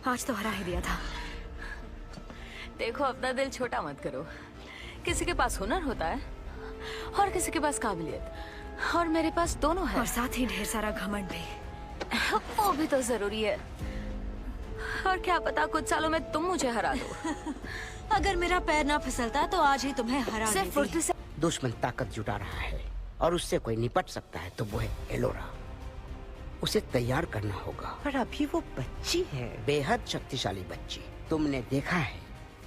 आज तो हरा ही दिया था। देखो, अपना दिल छोटा मत करो। किसी के पास हुनर होता है और किसी के पास काबिलियत, और मेरे पास दोनों है। और साथ ही ढेर सारा घमंड भी। वो भी तो जरूरी है। और क्या पता कुछ सालों में तुम मुझे हरा दो। अगर मेरा पैर ना फिसलता तो आज ही तुम्हें हरा सिर्फ देती। फुर्ती से। दुश्मन ताकत जुटा रहा है और उससे कोई निपट सकता है तो वो है एलोरा। उसे तैयार करना होगा। पर अभी वो बच्ची है। बेहद शक्तिशाली बच्ची, तुमने देखा है,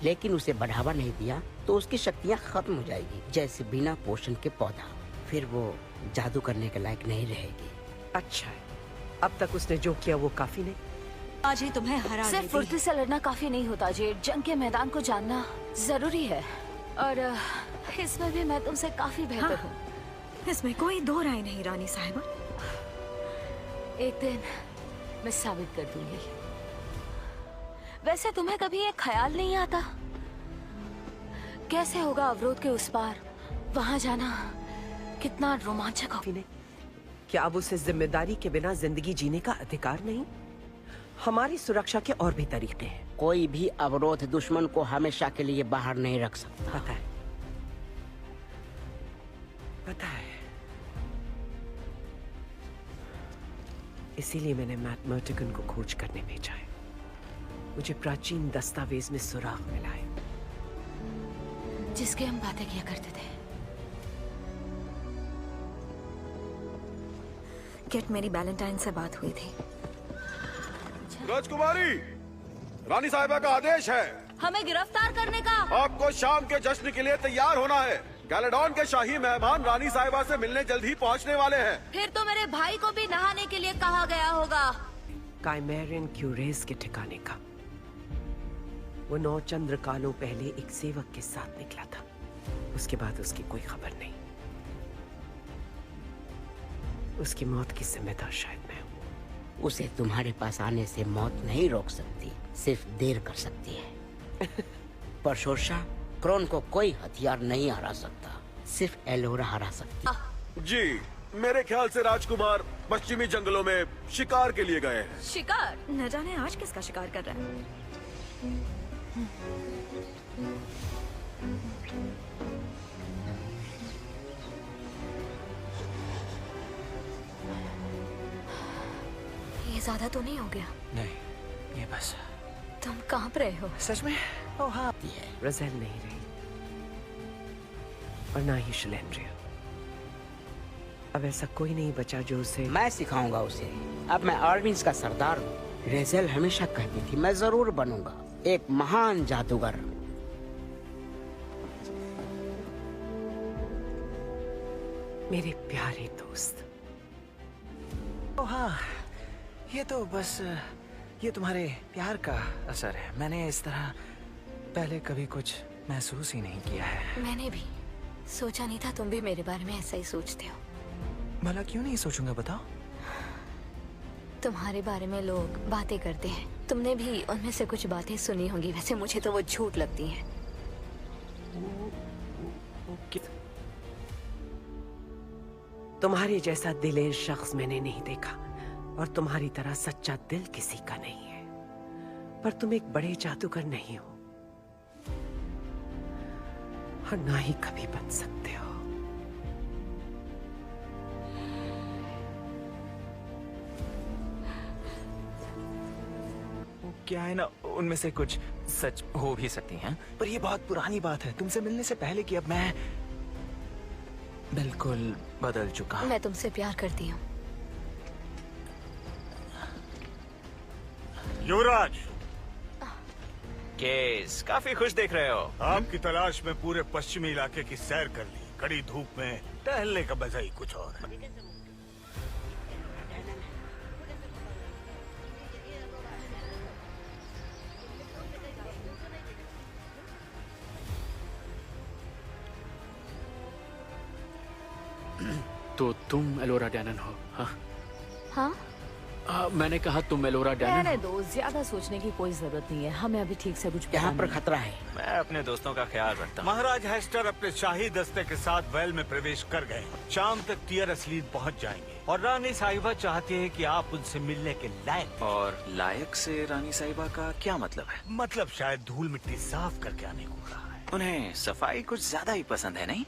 लेकिन उसे बढ़ावा नहीं दिया तो उसकी शक्तियाँ खत्म हो जाएगी, जैसे बिना पोषण के पौधा। फिर वो जादू करने के लायक नहीं रहेगी। अच्छा है, अब तक उसने जो किया वो काफी नहीं। आज ही तुम्हें हरा सिर्फ देती। फुर्ती से लड़ना काफी नहीं होता जेड, जंग के मैदान को जानना जरूरी है। और इसमें भी मैं तुमसे काफी बेहतर हूँ। इसमें कोई दो राय नहीं रानी साहिबा। एक दिन मैं साबित कर दूंगी। वैसे तुम्हें कभी ये ख्याल नहीं आता कैसे होगा अवरोध के उस पार? वहां जाना कितना रोमांचक हो। क्या अब उसे जिम्मेदारी के बिना जिंदगी जीने का अधिकार नहीं? हमारी सुरक्षा के और भी तरीके हैं। कोई भी अवरोध दुश्मन को हमेशा के लिए बाहर नहीं रख सकता। पता है, पता है। इसीलिए मैंने मैट मर्टिगन को खोज करने भेजा है। मुझे प्राचीन दस्तावेज में सुराग मिला है जिसके हम बातें किया करते थे। किट, मेरी वैलेंटाइन से बात हुई थी। राजकुमारी, रानी साहिबा का आदेश है। हमें गिरफ्तार करने का। आपको शाम के जश्न के लिए तैयार होना है। गैलेडॉन के शाही मेहमान रानी साहिबा से मिलने जल्द ही पहुंचने वाले हैं। फिर तो मेरे भाई को भी नहाने के लिए कहा गया होगा। काइमेरियन क्यूरेस के ठिकाने का। वो 9 चंद्र कालों पहले एक सेवक के साथ निकला था। उसके बाद उसकी कोई खबर नहीं। उसकी मौत की जिम्मेदार शायद मैं हूँ। उसे तुम्हारे पास आने से मौत नहीं रोक सकती, सिर्फ देर कर सकती है। पर शोरशा, क्रोन को कोई हथियार नहीं हरा सकता, सिर्फ एलोरा हरा सकती। जी, मेरे ख्याल से राजकुमार पश्चिमी जंगलों में शिकार के लिए गए हैं। शिकार? न जाने आज किसका शिकार कर रहा है। ये ज्यादा तो नहीं हो गया? नहीं, ये बस। तुम कांप रहे हो। सच में? ओह हाँ। रज़ेल नहीं रही और ना ही शिलेंड्रिया। अब ऐसा कोई नहीं बचा जो उसे। मैं सिखाऊंगा उसे। अब मैं आर्मिन्स का सरदार हूँ। रेज़ेल हमेशा कहती थी मैं जरूर बनूंगा एक महान जादूगर। मेरे प्यारे दोस्त। ओह हाँ, ये तो बस ये तुम्हारे प्यार का असर है। मैंने इस तरह पहले कभी कुछ महसूस ही नहीं किया है। मैंने भी सोचा नहीं था तुम भी मेरे बारे में ऐसा ही सोचते हो। भला क्यों नहीं सोचूंगा, बताओ। तुम्हारे बारे में लोग बातें करते हैं, तुमने भी उनमें से कुछ बातें सुनी होंगी। वैसे मुझे तो वो झूठ लगती हैं। तुम्हारे जैसा दिलेर शख्स मैंने नहीं देखा, और तुम्हारी तरह सच्चा दिल किसी का नहीं है। पर तुम एक बड़े जादूगर नहीं हो, और ना ही कभी बन सकते हो। क्या है ना, उनमें से कुछ सच हो भी सकती हैं, पर ये बहुत पुरानी बात है, तुमसे मिलने से पहले कि अब मैं बिल्कुल बदल चुका हूं। मैं तुमसे प्यार करती हूँ। युवराज, केस काफी खुश देख रहे हो। आपकी तलाश में पूरे पश्चिमी इलाके की सैर कर ली। कड़ी धूप में टहलने का मजा ही कुछ और है। तो तुम एलोरा डैनन हो? हाँ हाँ? मैंने कहा तुम एलोरा डैनियल रहने दो, ज्यादा सोचने की कोई जरूरत नहीं है। हमें अभी ठीक से कुछ पता यहाँ पर नहीं। खतरा है। मैं अपने दोस्तों का ख्याल रखता हूँ। महाराज हेस्टर अपने शाही दस्ते के साथ वेल में प्रवेश कर गए। शाम तक टियर असलीन पहुंच जाएंगे और रानी साहिबा चाहती है कि आप उनसे मिलने के लायक। और लायक से रानी साहिबा का क्या मतलब है? मतलब शायद धूल मिट्टी साफ करके आने को कहा है। उन्हें सफाई कुछ ज्यादा ही पसंद है, नहीं?